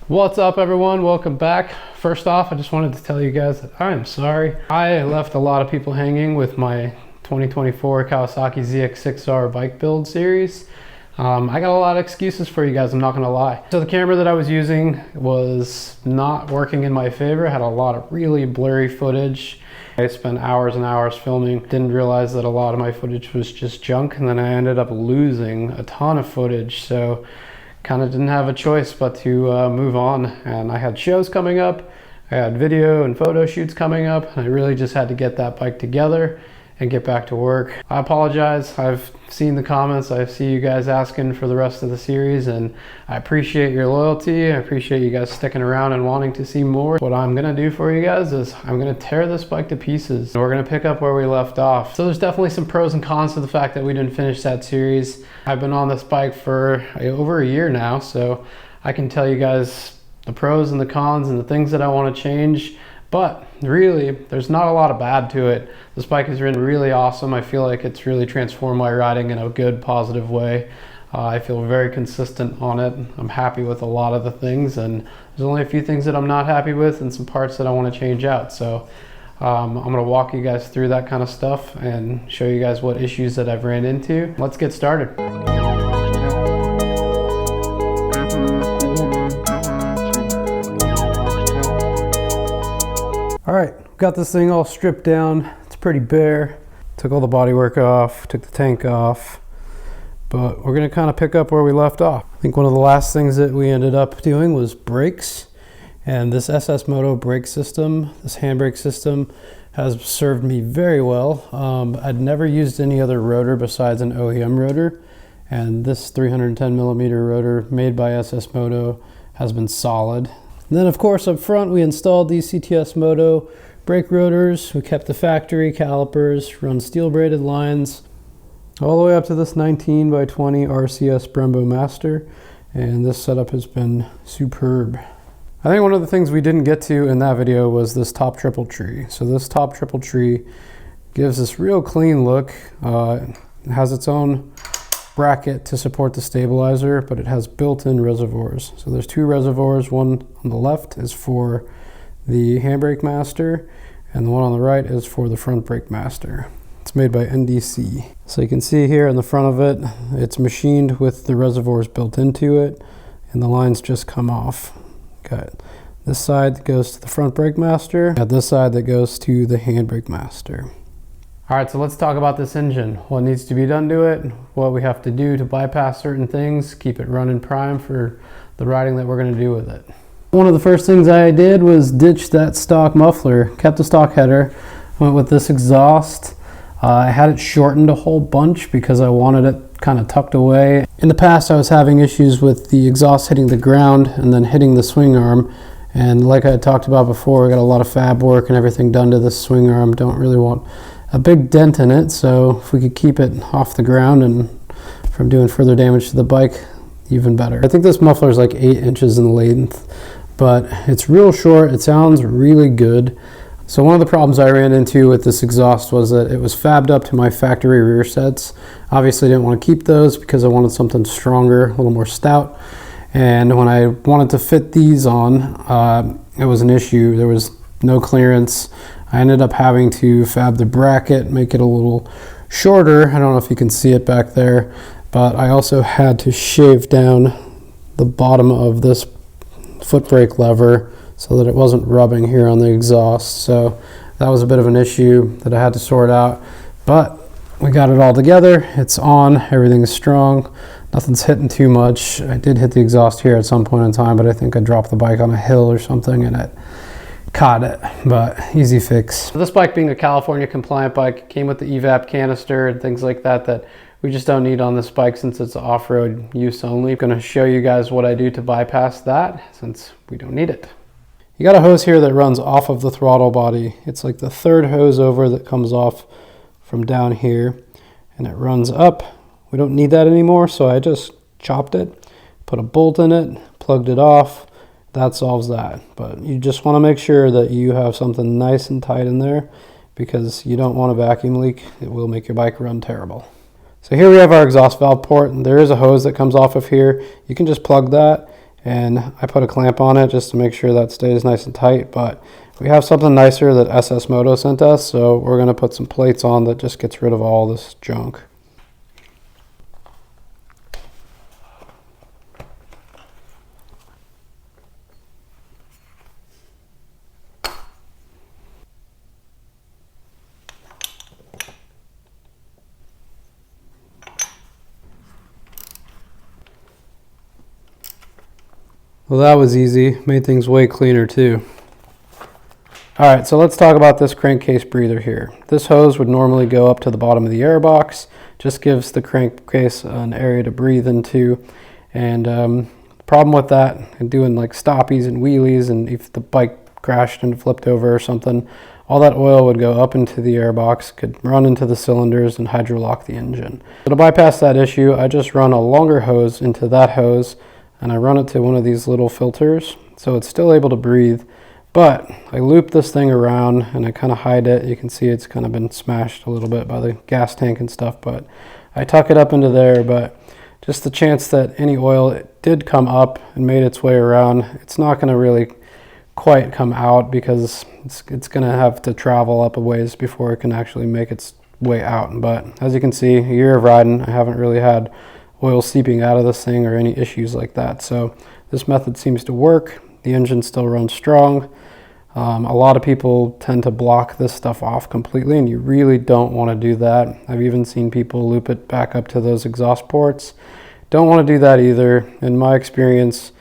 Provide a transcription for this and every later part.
What's up everyone, welcome back. First off, I just wanted to tell you guys that I am sorry. I left a lot of people hanging with my 2024 Kawasaki ZX6R Bike Build series. I got a lot of excuses for you guys, I'm not gonna lie. So the camera that I was using was not working in my favor. I had a lot of really blurry footage. I spent hours and hours filming. Didn't realize that a lot of my footage was just junk, and then I ended up losing a ton of footage. So kind of didn't have a choice but to move on. And I had shows coming up, I had video and photo shoots coming up, and I really just had to get that bike together and get back to work. I apologize. I've seen the comments. I see you guys asking for the rest of the series, and I appreciate your loyalty. I appreciate you guys sticking around and wanting to see more. What I'm gonna do for you guys is I'm gonna tear this bike to pieces. We're gonna pick up where we left off. So there's definitely some pros and cons to the fact that we didn't finish that series. I've been on this bike for over a year now, so I can tell you guys the pros and the cons and the things that I want to change. But really, there's not a lot of bad to it. This bike has been really awesome. I feel like it's really transformed my riding in a good, positive way. I feel very consistent on it. I'm happy with a lot of the things, and there's only a few things that I'm not happy with and some parts that I want to change out. So I'm gonna walk you guys through that kind of stuff and show you guys what issues that I've ran into. Let's get started. All right, got this thing all stripped down. It's pretty bare. Took all the bodywork off, took the tank off, but we're gonna kind of pick up where we left off. I think one of the last things that we ended up doing was brakes, and this SS Moto brake system, this handbrake system, has served me very well. I'd never used any other rotor besides an OEM rotor, and this 310 millimeter rotor made by SS Moto has been solid. And then of course up front we installed these CTS Moto brake rotors. We kept the factory calipers, run steel braided lines all the way up to this 19 by 20 RCS Brembo Master, and this setup has been superb. I think one of the things we didn't get to in that video was this top triple tree. So this top triple tree gives this real clean look. It has its own bracket to support the stabilizer, but it has built-in reservoirs. So there's two reservoirs. One on the left is for the handbrake master, and the one on the right is for the front brake master. It's made by NDC. So you can see here in the front of it, it's machined with the reservoirs built into it, and the lines just come off. Got this side that goes to the front brake master, got this side that goes to the handbrake master. All right, so let's talk about this engine. What needs to be done to it, what we have to do to bypass certain things, keep it running prime for the riding that we're gonna do with it. One of the first things I did was ditch that stock muffler, kept the stock header, went with this exhaust. I had it shortened a whole bunch because I wanted it kind of tucked away. In the past, I was having issues with the exhaust hitting the ground and then hitting the swing arm. And like I had talked about before, I got a lot of fab work and everything done to this swing arm. Don't really want a big dent in it, so if we could keep it off the ground and from doing further damage to the bike, even better. I think this muffler is like 8 inches in length, but it's real short. It sounds really good. So one of the problems I ran into with this exhaust was that it was fabbed up to my factory rear sets. Obviously I didn't want to keep those because I wanted something stronger, a little more stout. And when I wanted to fit these on, it was an issue. There was no clearance. I ended up having to fab the bracket, make it a little shorter. I don't know if you can see it back there, but I also had to shave down the bottom of this foot brake lever so that it wasn't rubbing here on the exhaust. So that was a bit of an issue that I had to sort out, but we got it all together. It's on, everything is strong. Nothing's hitting too much. I did hit the exhaust here at some point in time, but I think I dropped the bike on a hill or something and it caught it, but easy fix. This bike being a California compliant bike, came with the evap canister and things like that that we just don't need on this bike since it's off-road use only. I'm gonna show you guys what I do to bypass that since we don't need it. You got a hose here that runs off of the throttle body. It's like the third hose over that comes off from down here, and it runs up. We don't need that anymore, so I just chopped it, put a bolt in it, plugged it off. That solves that. But you just want to make sure that you have something nice and tight in there because you don't want a vacuum leak. It will make your bike run terrible. So here we have our exhaust valve port, and there is a hose that comes off of here. You can just plug that, and I put a clamp on it just to make sure that stays nice and tight, but we have something nicer that SS Moto sent us, so we're going to put some plates on that just gets rid of all this junk. Well, that was easy. Made things way cleaner too. Alright, so let's talk about this crankcase breather here. This hose would normally go up to the bottom of the airbox. Just gives the crankcase an area to breathe into. And the problem with that, and doing like stoppies and wheelies, and if the bike crashed and flipped over or something, all that oil would go up into the airbox, could run into the cylinders and hydrolock the engine. So to bypass that issue, I just run a longer hose into that hose, and I run it to one of these little filters, so it's still able to breathe. But I loop this thing around and I kind of hide it. You can see it's kind of been smashed a little bit by the gas tank and stuff, but I tuck it up into there. But just the chance that any oil did come up and made its way around, it's not going to really quite come out because it's going to have to travel up a ways before it can actually make its way out. But as you can see, a year of riding, I haven't really had oil seeping out of this thing or any issues like that. So this method seems to work. The engine still runs strong. A lot of people tend to block this stuff off completely, and you really don't want to do that. I've even seen people loop it back up to those exhaust ports. Don't want to do that either. In my experience,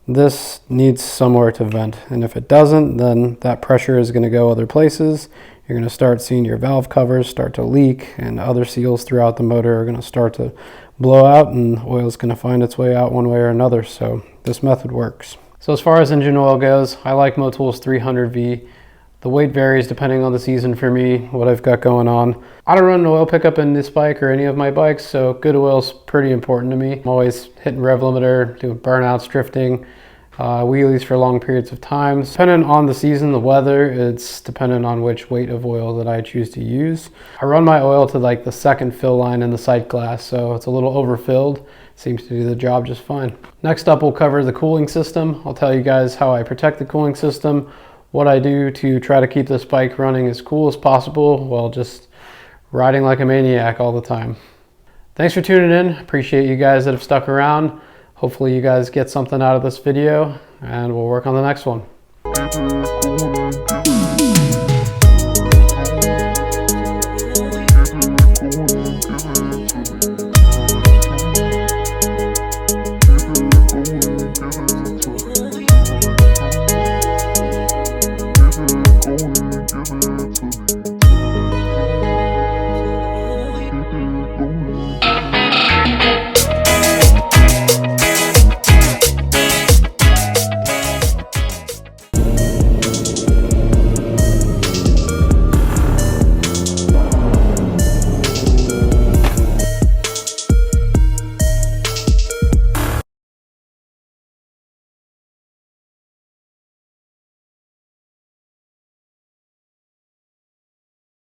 this needs somewhere to vent, and if it doesn't, then that pressure is going to go other places. You're going to start seeing your valve covers start to leak, and other seals throughout the motor are going to start to blow out, and oil is going to find its way out one way or another. So this method works. So as far as engine oil goes, I like Motool's 300V. The weight varies depending on the season for me, what I've got going on. I don't run an oil pickup in this bike or any of my bikes, so good oil is pretty important to me. I'm always hitting rev limiter, doing burnouts, drifting, wheelies for long periods of time. Depending on the season, the weather, it's dependent on which weight of oil that I choose to use. I run my oil to like the second fill line in the sight glass, so it's a little overfilled. Seems to do the job just fine. Next up, we'll cover the cooling system. I'll tell you guys how I protect the cooling system, what I do to try to keep this bike running as cool as possible while just riding like a maniac all the time. Thanks for tuning in. Appreciate you guys that have stuck around. Hopefully you guys get something out of this video, and we'll work on the next one.